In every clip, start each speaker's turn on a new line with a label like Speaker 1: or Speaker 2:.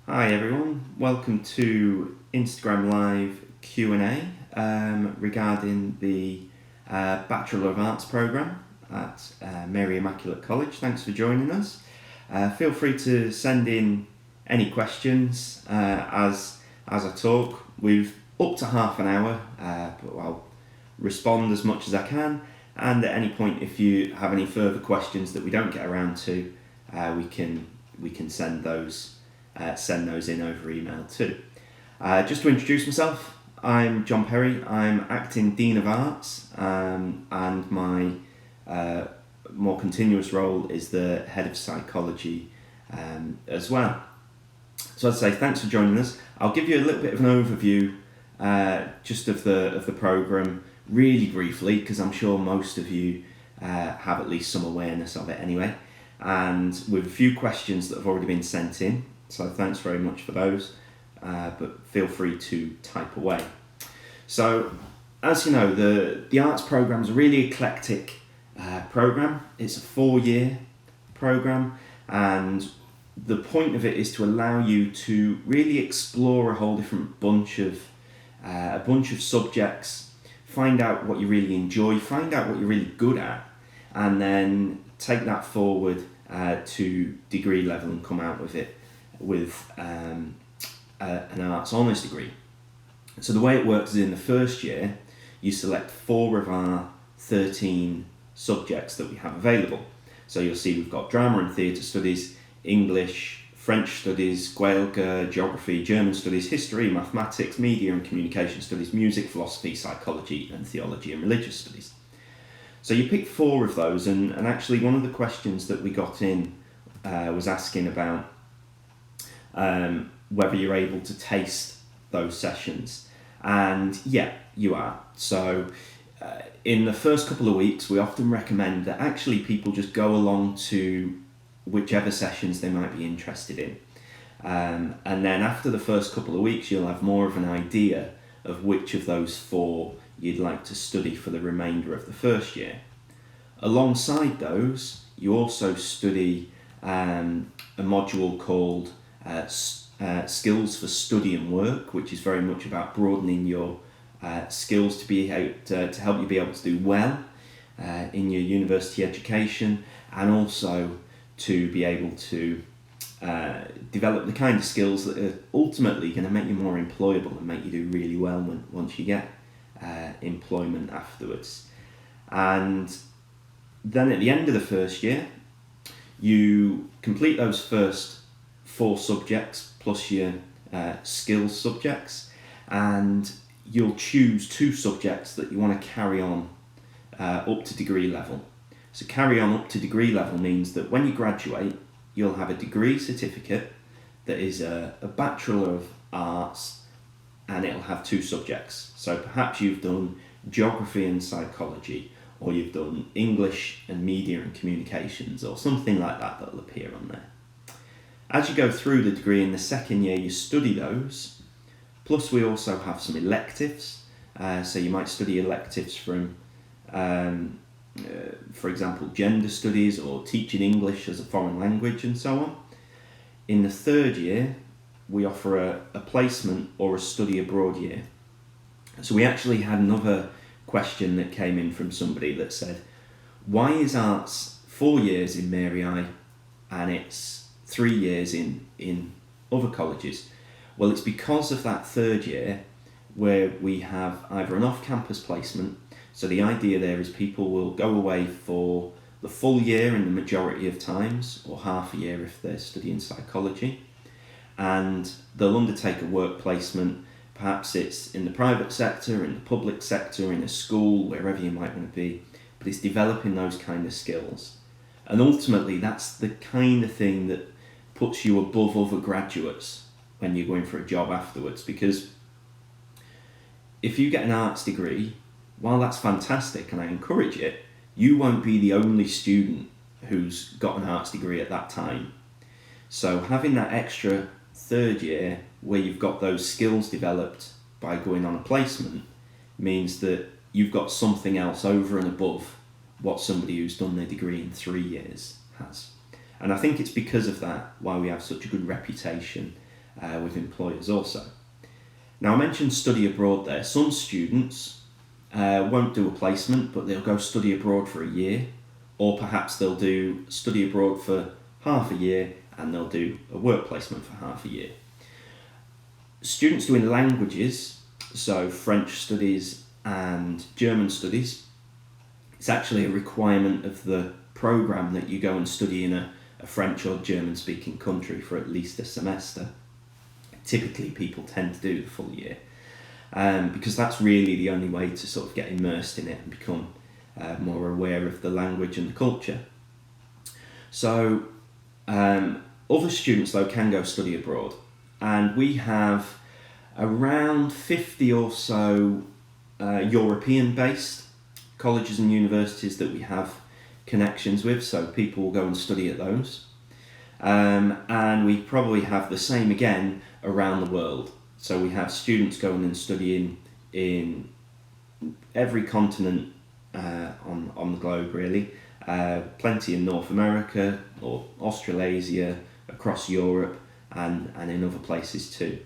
Speaker 1: Hi everyone, welcome to Instagram Live Q&A regarding the Bachelor of Arts programme at Mary Immaculate College. Thanks for joining us. Feel free to send in any questions as I talk. We've up to half an hour, but I'll respond as much as I can, and at any point if you have any further questions that we don't get around to, we can send those in over email too. Just to introduce myself, I'm John Perry. I'm Acting Dean of Arts, and my more continuous role is the Head of Psychology as well. So I'd say thanks for joining us. I'll give you a little bit of an overview just of the programme really briefly, because I'm sure most of you have at least some awareness of it anyway, and with a few questions that have already been sent in. So thanks very much for those, but feel free to type away. So, as you know, the arts programme is a really eclectic programme. It's a 4-year programme, and the point of it is to allow you to really explore a whole different bunch of subjects, find out what you really enjoy, find out what you're really good at, and then take that forward to degree level and come out with it with an arts honours degree. So the way it works is in the first year, you select 4 of our 13 subjects that we have available. So you'll see we've got drama and theatre studies, English, French studies, Gaeilge, geography, German studies, history, mathematics, media and communication studies, music, philosophy, psychology and theology and religious studies. So you pick 4 of those, and actually one of the questions that we got in was asking about whether you're able to taste those sessions, and yeah, you are. So in the first couple of weeks we often recommend that actually people just go along to whichever sessions they might be interested in, and then after the first couple of weeks you'll have more of an idea of which of those 4 you'd like to study for the remainder of the first year. Alongside those, you also study a module called Skills for Study and Work, which is very much about broadening your skills to help you be able to do well in your university education, and also to be able to develop the kind of skills that are ultimately going to make you more employable and make you do really well once you get employment afterwards. And then at the end of the first year, you complete those first 4 subjects plus your skills subjects, and you'll choose 2 subjects that you want to carry on up to degree level. So carry on up to degree level means that when you graduate, you'll have a degree certificate that is a Bachelor of Arts, and it'll have 2 subjects. So perhaps you've done geography and psychology, or you've done English and media and communications, or something like that that'll appear on there. As you go through the degree in the second year, you study those, plus we also have some electives. So you might study electives from, for example, gender studies or teaching English as a foreign language and so on. In the third year, we offer a placement or a study abroad year. So we actually had another question that came in from somebody that said, why is arts 4 years in Mary I and it's 3 years in other colleges? Well, it's because of that third year where we have either an off-campus placement. So the idea there is people will go away for the full year in the majority of times, or half a year if they're studying psychology, and they'll undertake a work placement. Perhaps it's in the private sector, in the public sector, in a school, wherever you might want to be, but it's developing those kind of skills. And ultimately that's the kind of thing that puts you above other graduates when you're going for a job afterwards, because if you get an arts degree, while that's fantastic and I encourage it, you won't be the only student who's got an arts degree at that time. So having that extra third year where you've got those skills developed by going on a placement means that you've got something else over and above what somebody who's done their degree in 3 years has. And I think it's because of that why we have such a good reputation with employers also. Now, I mentioned study abroad there. Some students won't do a placement, but they'll go study abroad for a year, or perhaps they'll do study abroad for half a year and they'll do a work placement for half a year. Students doing languages, so French studies and German studies, it's actually a requirement of the programme that you go and study in a French or German speaking country for at least a semester. Typically people tend to do the full year, because that's really the only way to sort of get immersed in it and become more aware of the language and the culture. So other students though can go study abroad, and we have around 50 or so European based colleges and universities that we have connections with, so people will go and study at those. And we probably have the same again around the world. So we have students going and studying in every continent on the globe really. Plenty in North America or Australasia, across Europe and in other places too.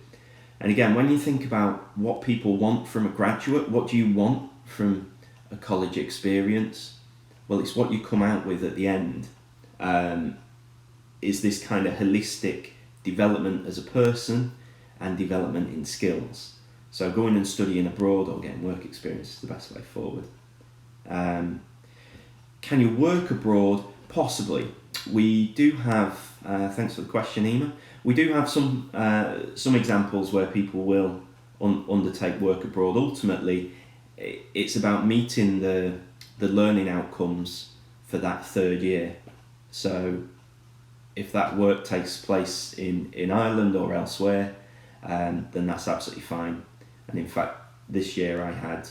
Speaker 1: And again, when you think about what people want from a graduate, what do you want from a college experience? Well, it's what you come out with at the end. Is this kind of holistic development as a person and development in skills. So going and studying abroad or getting work experience is the best way forward. Can you work abroad? Possibly. We do have, thanks for the question, Ema, we do have some examples where people will undertake work abroad. Ultimately, it's about meeting the learning outcomes for that third year. So if that work takes place in Ireland or elsewhere, then that's absolutely fine. And in fact, this year I had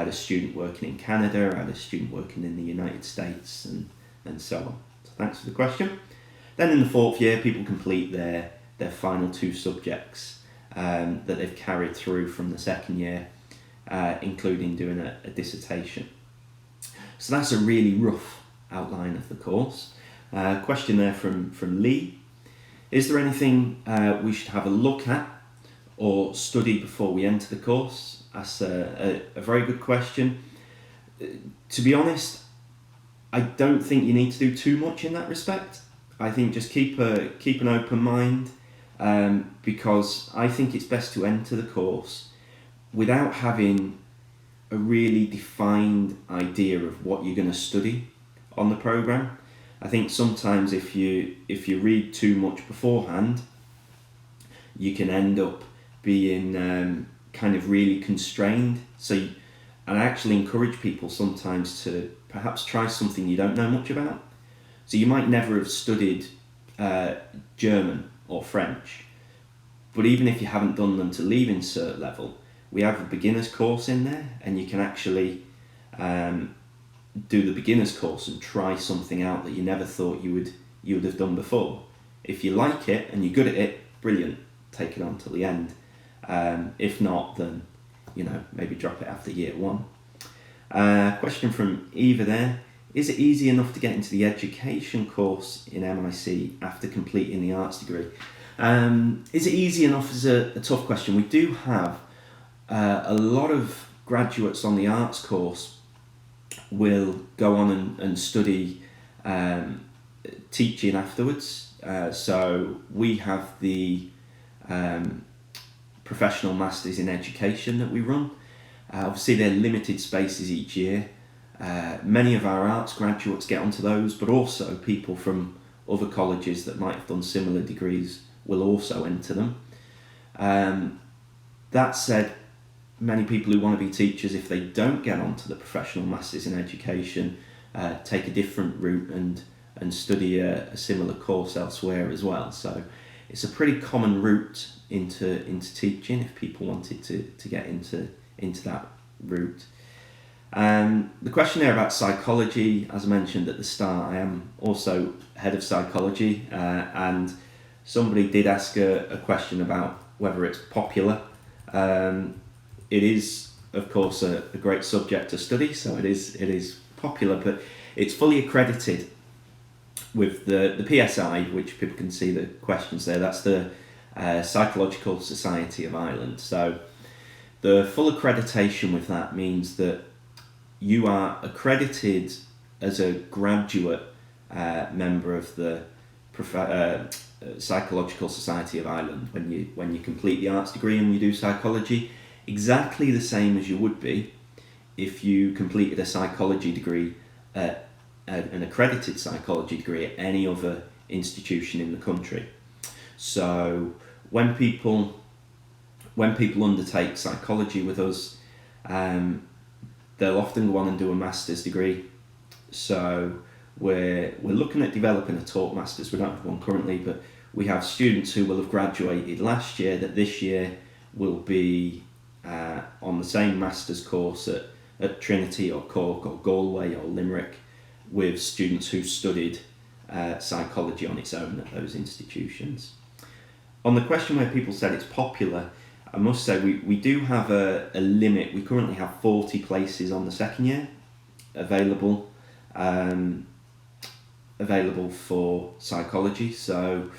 Speaker 1: a student working in Canada, I had a student working in the United States, and so on. So thanks for the question. Then in the fourth year, people complete their final two subjects that they've carried through from the second year, including doing a dissertation. So that's a really rough outline of the course. Question there from Lee. Is there anything we should have a look at or study before we enter the course? That's a very good question. To be honest, I don't think you need to do too much in that respect. I think just keep an open mind, because I think it's best to enter the course without having a really defined idea of what you're going to study on the programme. I think sometimes if you read too much beforehand, you can end up being kind of really constrained. And I actually encourage people sometimes to perhaps try something you don't know much about. So you might never have studied German or French, but even if you haven't done them to leaving cert level, we have a beginner's course in there, and you can actually do the beginner's course and try something out that you never thought you would have done before. If you like it and you're good at it, brilliant, take it on till the end. If not, then maybe drop it after year one. Question from Eva there. Is it easy enough to get into the education course in MIC after completing the arts degree? Is it easy enough is a tough question. We do have a lot of graduates on the arts course will go on and study teaching afterwards. So we have the professional masters in education that we run. Obviously they're limited spaces each year. Many of our arts graduates get onto those, but also people from other colleges that might have done similar degrees will also enter them. That said, many people who want to be teachers, if they don't get onto the professional masters in education, take a different route and study a similar course elsewhere as well. So it's a pretty common route into teaching if people wanted to get into that route. The question there about psychology, as I mentioned at the start, I am also head of psychology, and somebody did ask a question about whether it's popular. It is, of course, a great subject to study, so it is popular, but it's fully accredited with the PSI, which people can see the questions there. That's the Psychological Society of Ireland. So the full accreditation with that means that you are accredited as a graduate member of the Psychological Society of Ireland when you complete the arts degree and you do psychology, exactly the same as you would be if you completed a psychology degree, an accredited psychology degree at any other institution in the country. So when people undertake psychology with us, they'll often go on and do a master's degree. So we're looking at developing a taught master's. We don't have one currently, but we have students who will have graduated last year that this year will be on the same master's course at Trinity or Cork or Galway or Limerick, with students who studied psychology on its own at those institutions. On the question where people said it's popular, I must say we do have a limit. We currently have 40 places on the second year available for psychology. So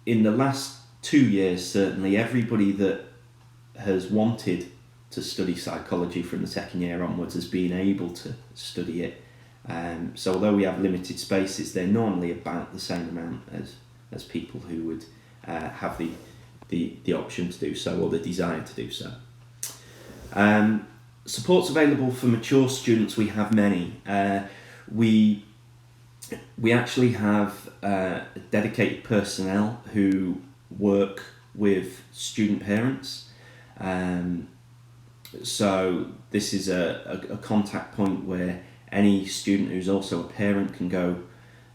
Speaker 1: in the last 2 years, certainly everybody that has wanted to study psychology from the second year onwards has been able to study it. So although we have limited spaces, they're normally about the same amount as people who would have the option to do so or the desire to do so. Supports available for mature students, we have many. We actually have dedicated personnel who work with student parents. So this is a contact point where any student who's also a parent can go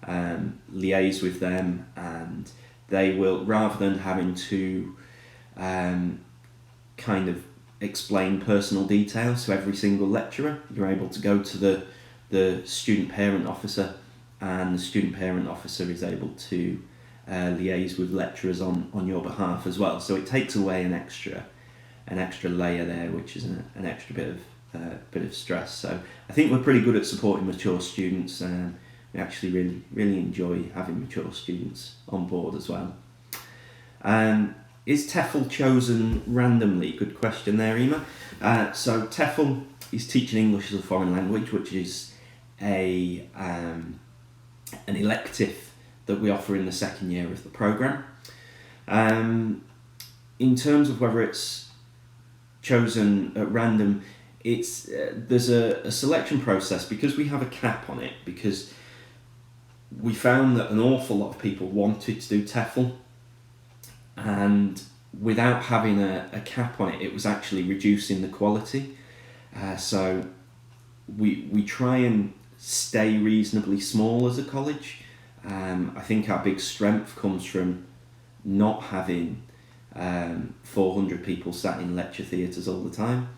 Speaker 1: liaise with them, and they will, rather than having to kind of explain personal details to every single lecturer, you're able to go to the student parent officer, and the student parent officer is able to liaise with lecturers on your behalf as well. So it takes away an extra layer there, which is an extra bit of stress. So I think we're pretty good at supporting mature students, and we actually really enjoy having mature students on board as well. Is Tefl chosen randomly? Good question there, Emma. So Tefl is teaching English as a foreign language, which is an elective that we offer in the second year of the programme. In terms of whether it's chosen at random, there's a selection process because we have a cap on it, because we found that an awful lot of people wanted to do Tefl, and without having a cap on it, it was actually reducing the quality. So we try and stay reasonably small as a college. I think our big strength comes from not having 400 people sat in lecture theatres all the time.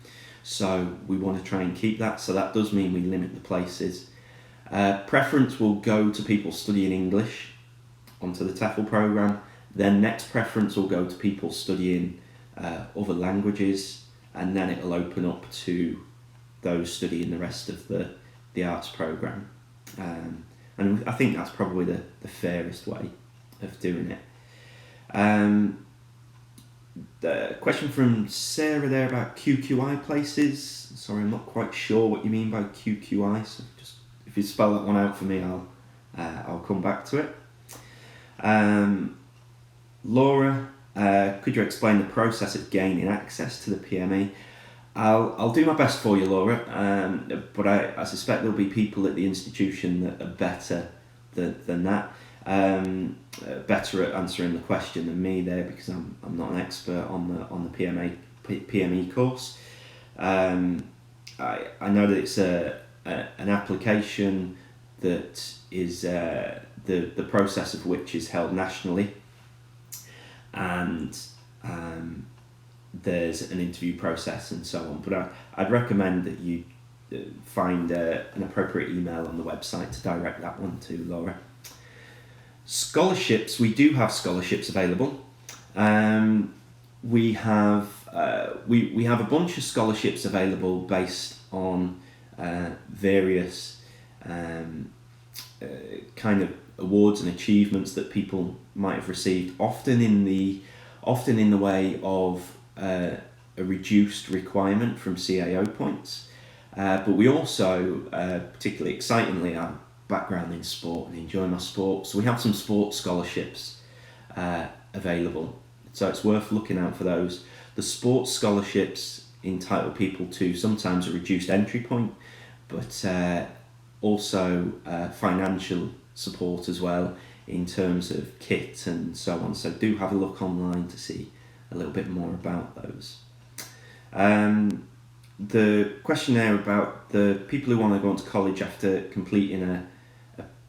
Speaker 1: So we want to try and keep that. So that does mean we limit the places. Preference will go to people studying English onto the Tefl programme. Then next preference will go to people studying other languages, and then it'll open up to those studying the rest of the arts programme. And I think that's probably the fairest way of doing it. The question from Sarah there about QQI places. Sorry, I'm not quite sure what you mean by QQI, so just if you spell that one out for me, I'll come back to it. Laura, could you explain the process of gaining access to the PME? I'll do my best for you, Laura, but I suspect there'll be people at the institution that are better than that, better at answering the question than me there, because I'm not an expert on the PME course. I know that it's an application that is the process of which is held nationally, and there's an interview process and so on, but I'd recommend that you find an appropriate email on the website to direct that one to, Laura. Scholarships, we do have scholarships available. We have a bunch of scholarships available based on various kind of awards and achievements that people might have received, often in the way of a reduced requirement from CAO points. But we also, particularly excitingly, our background in sport and enjoying my sport, so we have some sports scholarships available. So it's worth looking out for those. The sports scholarships entitle people to sometimes a reduced entry point, but also financial support as well in terms of kit and so on. So do have a look online to see a little bit more about those. The questionnaire about the people who want to go into college after completing a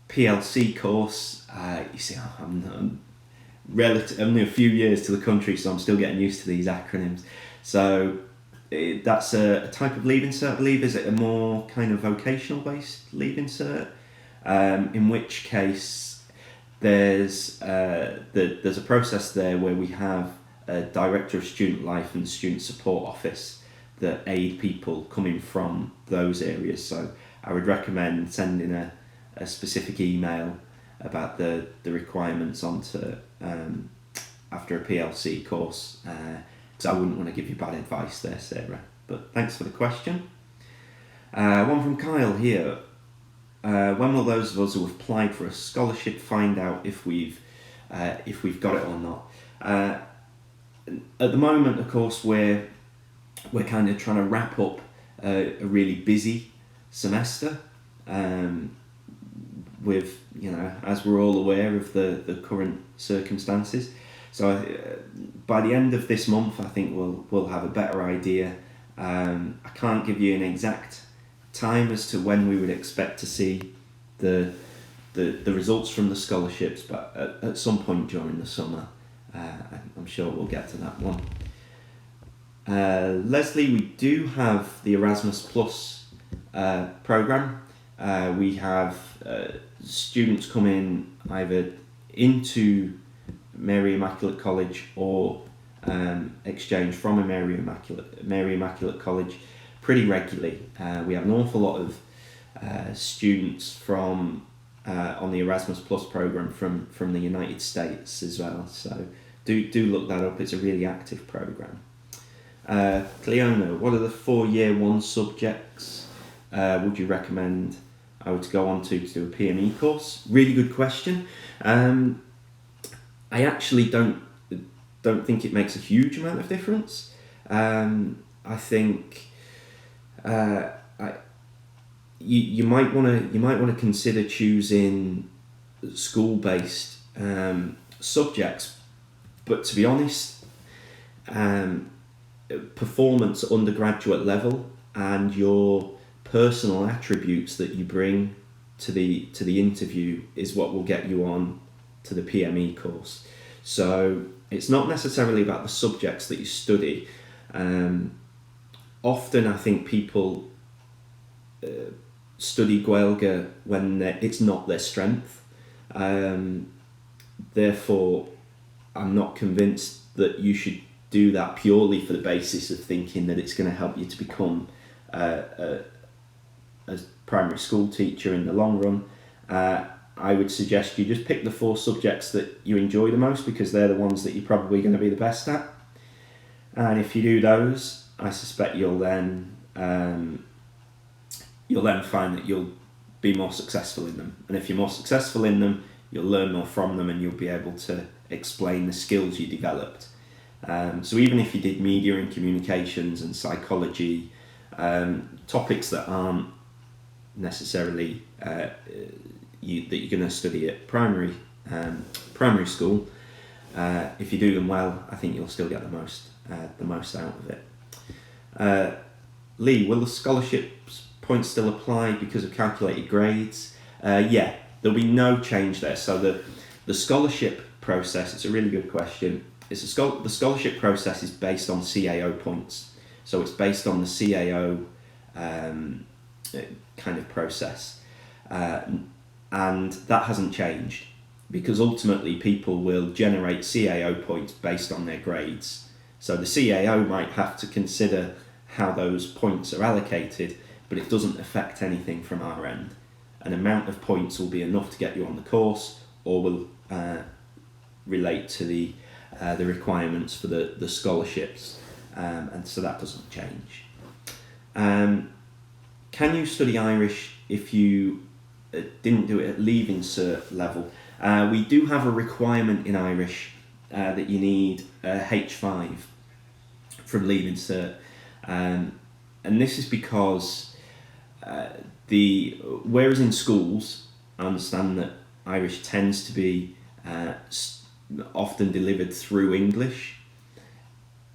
Speaker 1: PLC course. You see, I'm only a few years to the country, so I'm still getting used to these acronyms. So that's a type of Leaving Cert, I believe. Is it a more kind of vocational based Leaving Cert? In which case there's a process there where we have a Director of Student Life and Student Support Office that aid people coming from those areas. So I would recommend sending a specific email about the requirements onto after a PLC course, because I wouldn't want to give you bad advice there, Sarah. But thanks for the question. One from Kyle here. When will those of us who have applied for a scholarship find out if we've got it or not? At the moment, of course, we're kind of trying to wrap up a really busy semester, with, as we're all aware of the current circumstances. So by the end of this month, I think we'll have a better idea. I can't give you an exact time as to when we would expect to see the results from the scholarships, but at some point during the summer, I'm sure we'll get to that one. Leslie, we do have the Erasmus Plus programme. We have students come in either into Mary Immaculate College or exchange from a Mary Immaculate College pretty regularly. We have an awful lot of students from on the Erasmus Plus programme from the United States as well. So do look that up. It's a really active programme. Cleona, what are the 4 year 1 subjects would you recommend I would go on to do a PME course? Really good question. I actually don't think it makes a huge amount of difference. I think you might want to consider choosing school-based subjects, but to be honest, performance at undergraduate level and your personal attributes that you bring to the interview is what will get you on to the PME course. So it's not necessarily about the subjects that you study. Often I think people study Gaeilge when it's not their strength. Therefore, I'm not convinced that you should do that purely for the basis of thinking that it's going to help you to become a primary school teacher in the long run. I would suggest you just pick the 4 subjects that you enjoy the most, because they're the ones that you're probably going to be the best at. And if you do those, I suspect you'll then find that you'll be more successful in them. And if you're more successful in them, you'll learn more from them and you'll be able to explain the skills you developed. So even if you did media and communications and psychology, topics that aren't necessarily that you're going to study at primary school, if you do them well, I think you'll still get the most out of it. Lee, will the scholarships points still apply because of calculated grades? Yeah, there'll be no change there. So the scholarship process, it's a really good question. The scholarship process is based on CAO points. So it's based on the CAO kind of process. And that hasn't changed, because ultimately people will generate CAO points based on their grades. So the CAO might have to consider how those points are allocated, but it doesn't affect anything from our end. An amount of points will be enough to get you on the course, or will relate to the requirements for the scholarships, and so that doesn't change. Can you study Irish if you didn't do it at Leaving Cert level? We do have a requirement in Irish that you need a H5 from Leaving Cert, and this is because whereas in schools, I understand that Irish tends to be often delivered through English.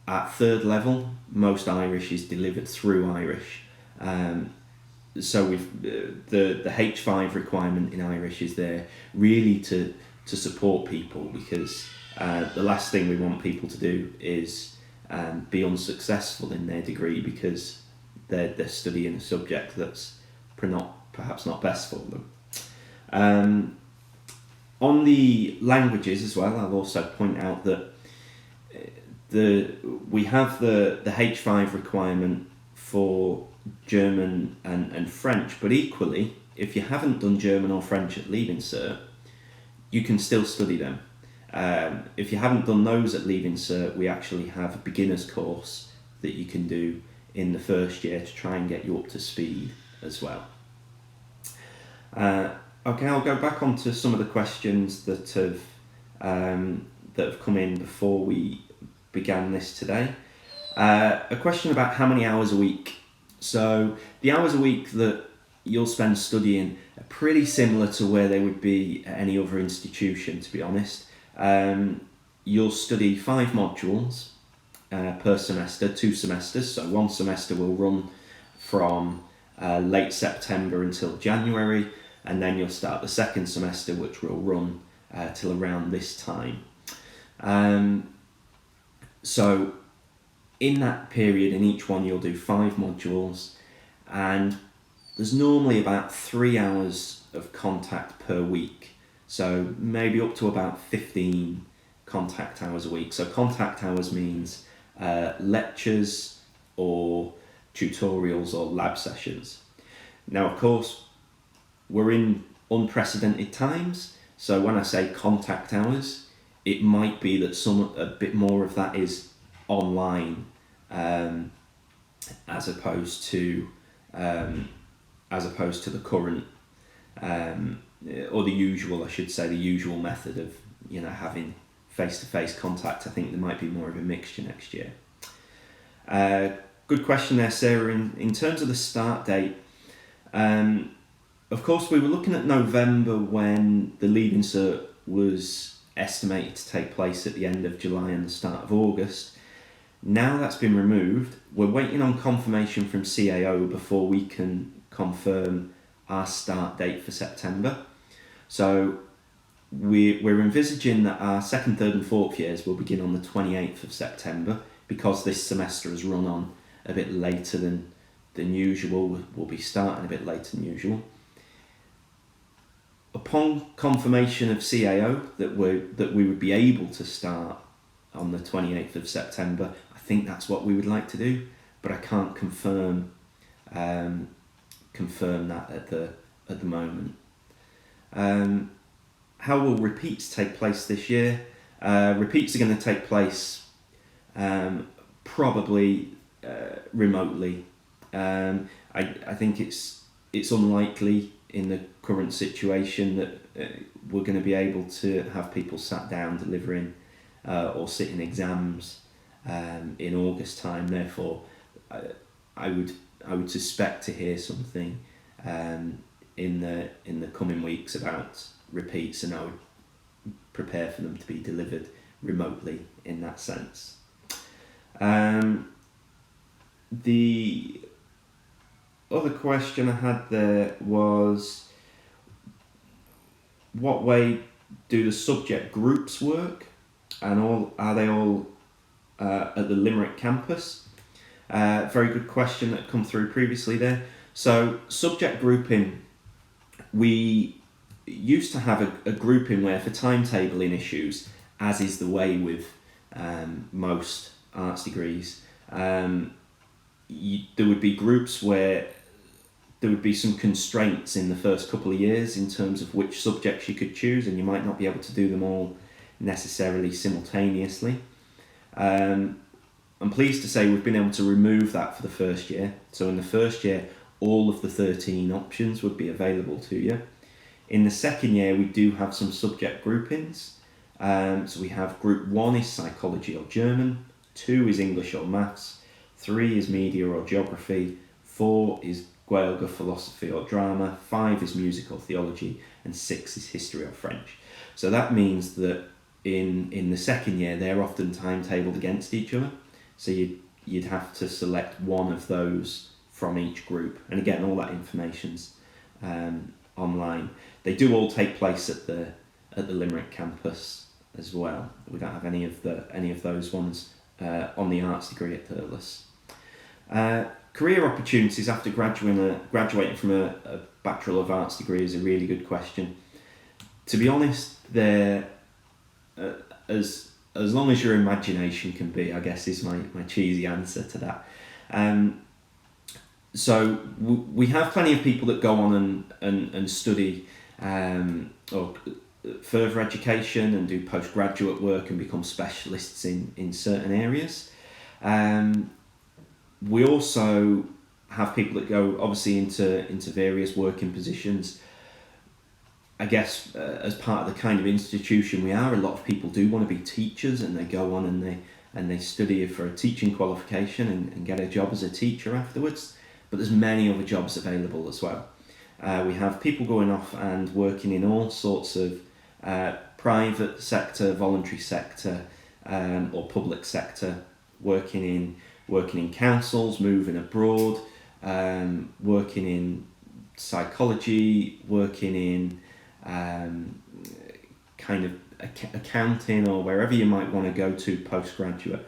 Speaker 1: At third level, most Irish is delivered through Irish. So the H5 requirement in Irish is there really to support people, because the last thing we want people to do is be unsuccessful in their degree because they're studying a subject that's perhaps not best for them. On the languages as well, I'll also point out that we have the H5 requirement for German and French, but equally, if you haven't done German or French at Leaving Cert, you can still study them. If you haven't done those at Leaving Cert, we actually have a beginner's course that you can do in the first year to try and get you up to speed as well. Okay, I'll go back onto some of the questions that have come in before we began this today. A question about how many hours a week. So the hours a week that you'll spend studying are pretty similar to where they would be at any other institution, to be honest. You'll study 5 modules per semester, 2 semesters. So one semester will run from late September until January, and then you'll start the second semester, which will run till around this time. So in that period, in each one, you'll do 5 modules, and there's normally about 3 hours of contact per week. So maybe up to about 15 contact hours a week. So contact hours means lectures or tutorials or lab sessions. Now, of course, we're in unprecedented times. So when I say contact hours, it might be that a bit more of that is online, as opposed to the current or the usual, I should say, the usual method of having face-to-face contact. I think there might be more of a mixture next year. Good question there, Sarah. In terms of the start date, of course, we were looking at November when the Leaving Cert was estimated to take place at the end of July and the start of August. Now that's been removed. We're waiting on confirmation from CAO before we can confirm our start date for September. So we're envisaging that our second, third and fourth years will begin on the 28th of September, because this semester has run on a bit later than usual. We'll be starting a bit later than usual. Upon confirmation of CAO that we would be able to start on the 28th of September, I think that's what we would like to do, but I can't confirm that at the moment. How will repeats take place this year? Repeats are going to take place probably remotely. I think it's unlikely in the current situation that we're going to be able to have people sat down delivering or sitting exams in August time. Therefore, I would suspect to hear something in the coming weeks about repeats, and I would prepare for them to be delivered remotely in that sense. The other question I had there was, what way do the subject groups work, and are they all at the Limerick campus? Very good question that come through previously there. So subject grouping, we used to have a grouping where for timetabling issues, as is the way with most arts degrees, there would be groups where there would be some constraints in the first couple of years in terms of which subjects you could choose, and you might not be able to do them all necessarily simultaneously. I'm pleased to say we've been able to remove that for the first year. So in the first year, all of the 13 options would be available to you. In the second year, we do have some subject groupings. So we have group 1 is psychology or German, 2 is English or maths, 3 is media or geography, 4 is Gaeilge, philosophy or drama, 5 is music or theology, and 6 is history or French. So that means that in the second year, they're often timetabled against each other. So you'd have to select one of those from each group. And again, all that information's online. They do all take place at the Limerick campus as well. We don't have any of those ones on the arts degree at Thurles. Career opportunities after graduating from a Bachelor of Arts degree is a really good question. To be honest, they're as long as your imagination can be, I guess, is my cheesy answer to that. So we have plenty of people that go on and study or further education and do postgraduate work and become specialists in certain areas. We also have people that go obviously into various working positions. I guess as part of the kind of institution we are, a lot of people do want to be teachers, and they go on and they study for a teaching qualification and get a job as a teacher afterwards. But there's many other jobs available as well. We have people going off and working in all sorts of private sector, voluntary sector, or public sector, working in councils, moving abroad, working in psychology, working in kind of accounting, or wherever you might want to go to postgraduate.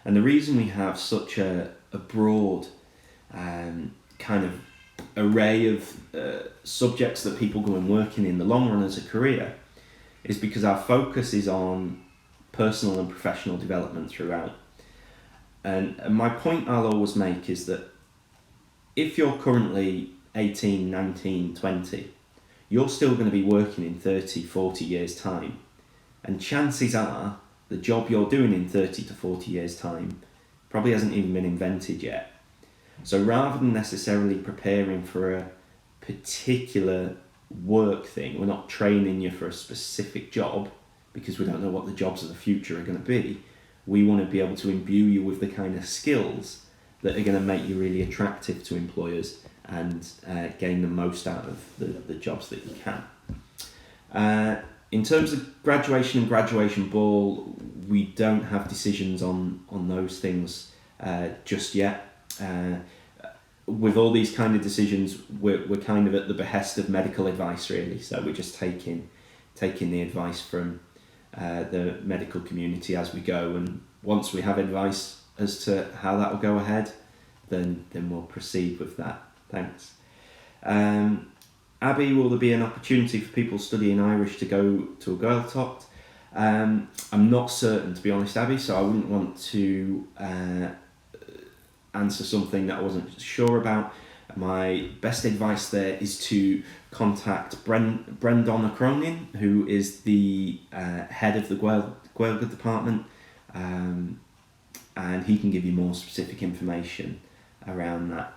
Speaker 1: And the reason we have such a broad kind of array of subjects that people go and work in the long run as a career is because our focus is on personal and professional development throughout. And my point I'll always make is that if you're currently 18, 19, 20, you're still going to be working in 30, 40 years' time. And chances are the job you're doing in 30 to 40 years' time probably hasn't even been invented yet. So rather than necessarily preparing for a particular work thing, we're not training you for a specific job because we don't know what the jobs of the future are going to be. We want to be able to imbue you with the kind of skills that are going to make you really attractive to employers and gain the most out of the jobs that you can. In terms of graduation and graduation ball, we don't have decisions on those things just yet. With all these kind of decisions, we're kind of at the behest of medical advice, really. So we're just taking the advice from the medical community as we go, and once we have advice as to how that will go ahead, then we'll proceed with that. Thanks. Abby, will there be an opportunity for people studying Irish to go to a Gaeltacht? I'm not certain, to be honest, Abby, so I wouldn't want to answer something that I wasn't sure about. My best advice there is to contact Brendan Cronin, who is the head of the Gaeilge department, and he can give you more specific information around that.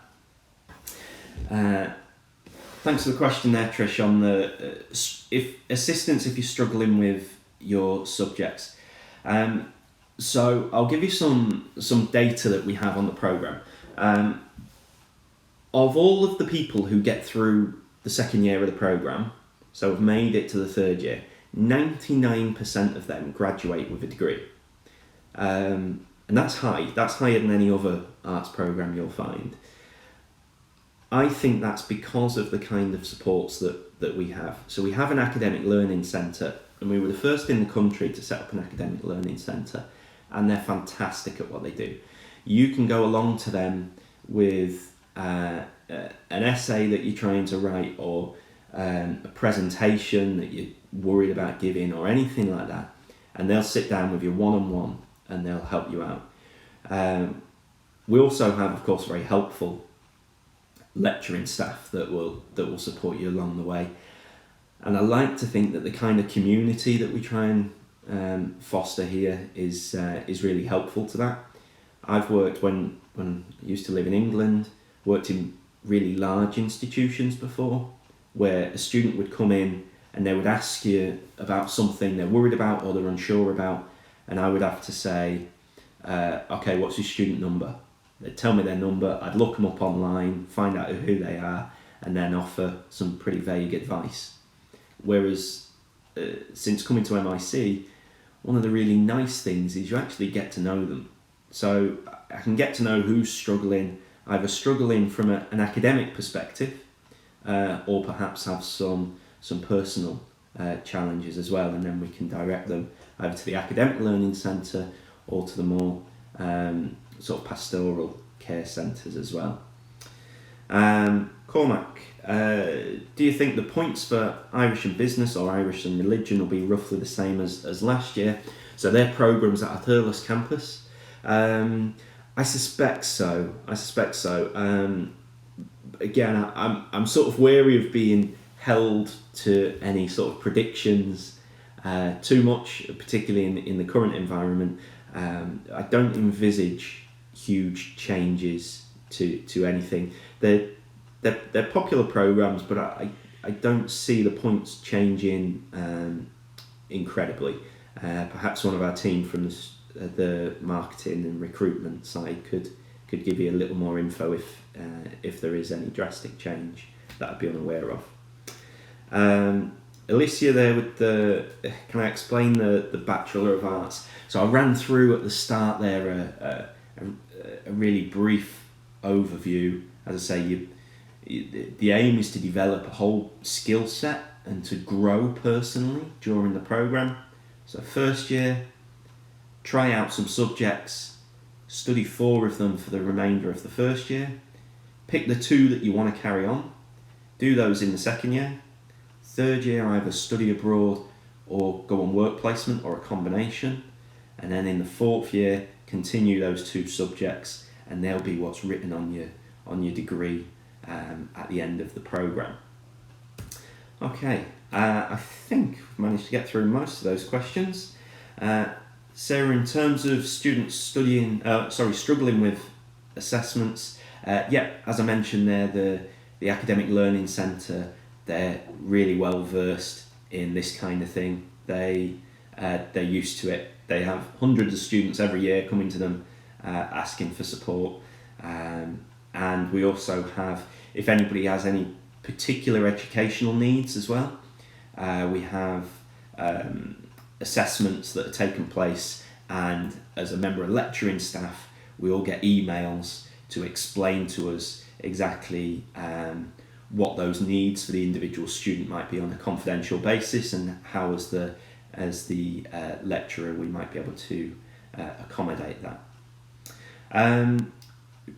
Speaker 1: Thanks for the question there, Trish, on the if you're struggling with your subjects. So I'll give you some data that we have on the programme. Of all of the people who get through the second year of the programme, so have made it to the third year, 99% of them graduate with a degree. And that's high. That's higher than any other arts programme you'll find. I think that's because of the kind of supports that we have. So we have an academic learning centre, and we were the first in the country to set up an academic learning centre, and they're fantastic at what they do. You can go along to them with an essay that you're trying to write, or a presentation that you're worried about giving, or anything like that, and they'll sit down with you one-on-one and they'll help you out. We also have, of course, very helpful lecturing staff that will support you along the way. And I like to think that the kind of community that we try and foster here is really helpful to that. I've worked when I used to live in England, worked in really large institutions before, where a student would come in and they would ask you about something they're worried about or they're unsure about, and I would have to say, okay, what's your student number? They'd tell me their number, I'd look them up online, find out who they are, and then offer some pretty vague advice. Whereas since coming to MIC, one of the really nice things is you actually get to know them. So I can get to know who's struggling, either struggling from an academic perspective, or perhaps have some personal challenges as well, and then we can direct them either to the academic learning centre or to the more sort of pastoral care centres as well. Cormac, do you think the points for Irish and Business or Irish and Religion will be roughly the same as last year? So they're programmes at our Thurles campus. I suspect so. Again, I'm sort of wary of being held to any sort of predictions too much, particularly in the current environment. I don't envisage huge changes to anything. They're popular programmes, but I don't see the points changing incredibly. Perhaps one of our team from the marketing and recruitment side could give you a little more info if there is any drastic change that I'd be unaware of. Alicia there with can I explain the Bachelor of Arts? So I ran through at the start there a really brief overview. As I say, the aim is to develop a whole skill set and to grow personally during the programme. So first year, try out some subjects, study 4 of them for the remainder of the first year, pick the 2 that you want to carry on, do those in the second year. Third year, either study abroad or go on work placement or a combination, and then in the fourth year, continue those 2 subjects, and they'll be what's written on your degree at the end of the programme. Okay, I think we've managed to get through most of those questions. Sarah, in terms of students struggling with assessments, as I mentioned there, the Academic Learning Centre, they're really well versed in this kind of thing. They're used to it. They have hundreds of students every year coming to them asking for support, and we also have, if anybody has any particular educational needs as well, we have assessments that are taking place, and as a member of lecturing staff, we all get emails to explain to us exactly what those needs for the individual student might be on a confidential basis, and how as the lecturer we might be able to accommodate that.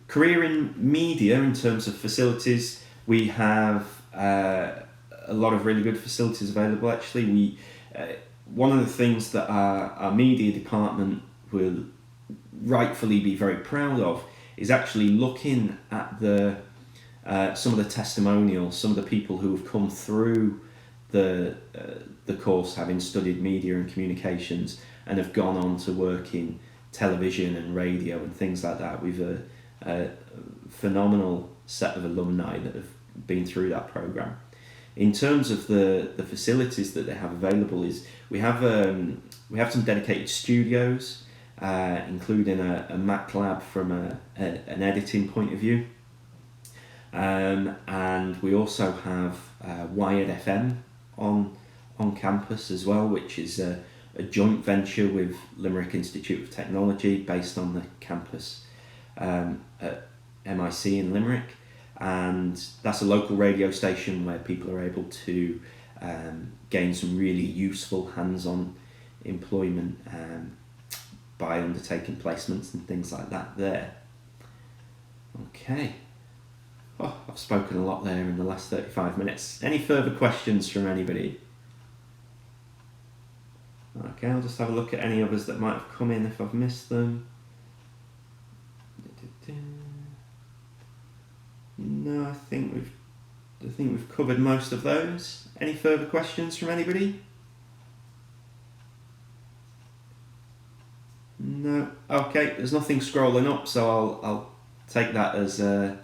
Speaker 1: Career in media, in terms of facilities, we have a lot of really good facilities available. Actually, one of the things that our media department will rightfully be very proud of is actually looking at some of the testimonials, some of the people who have come through the course having studied media and communications and have gone on to work in television and radio and things like that. We've a phenomenal set of alumni that have been through that programme. In terms of the facilities that they have available, is we have some dedicated studios, including a Mac lab from an editing point of view, and we also have Wired FM on campus as well, which is a joint venture with Limerick Institute of Technology based on the campus at MIC in Limerick. And that's a local radio station where people are able to gain some really useful hands-on employment by undertaking placements and things like that there. Okay. I've spoken a lot there in the last 35 minutes. Any further questions from anybody? Okay, I'll just have a look at any others that might have come in if I've missed them. No, I think we've covered most of those. Any further questions from anybody? No. Okay, there's nothing scrolling up, so I'll take that as a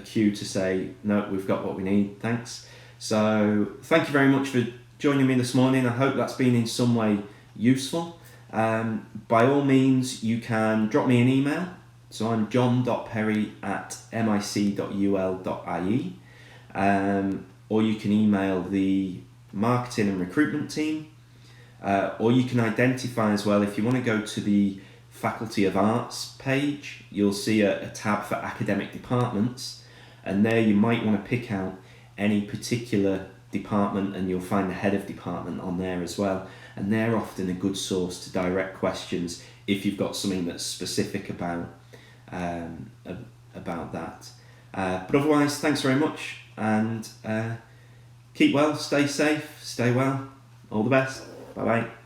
Speaker 1: cue to say, no, we've got what we need, thanks. So thank you very much for joining me this morning. I hope that's been in some way useful. By all means, you can drop me an email. So I'm john.perry@mic.ul.ie, or you can email the marketing and recruitment team, or you can identify as well, if you want to go to the Faculty of Arts page, you'll see a tab for academic departments, and there you might want to pick out any particular department, and you'll find the head of department on there as well, and they're often a good source to direct questions if you've got something that's specific about that. But otherwise, thanks very much, and keep well, stay safe, stay well, all the best, bye bye.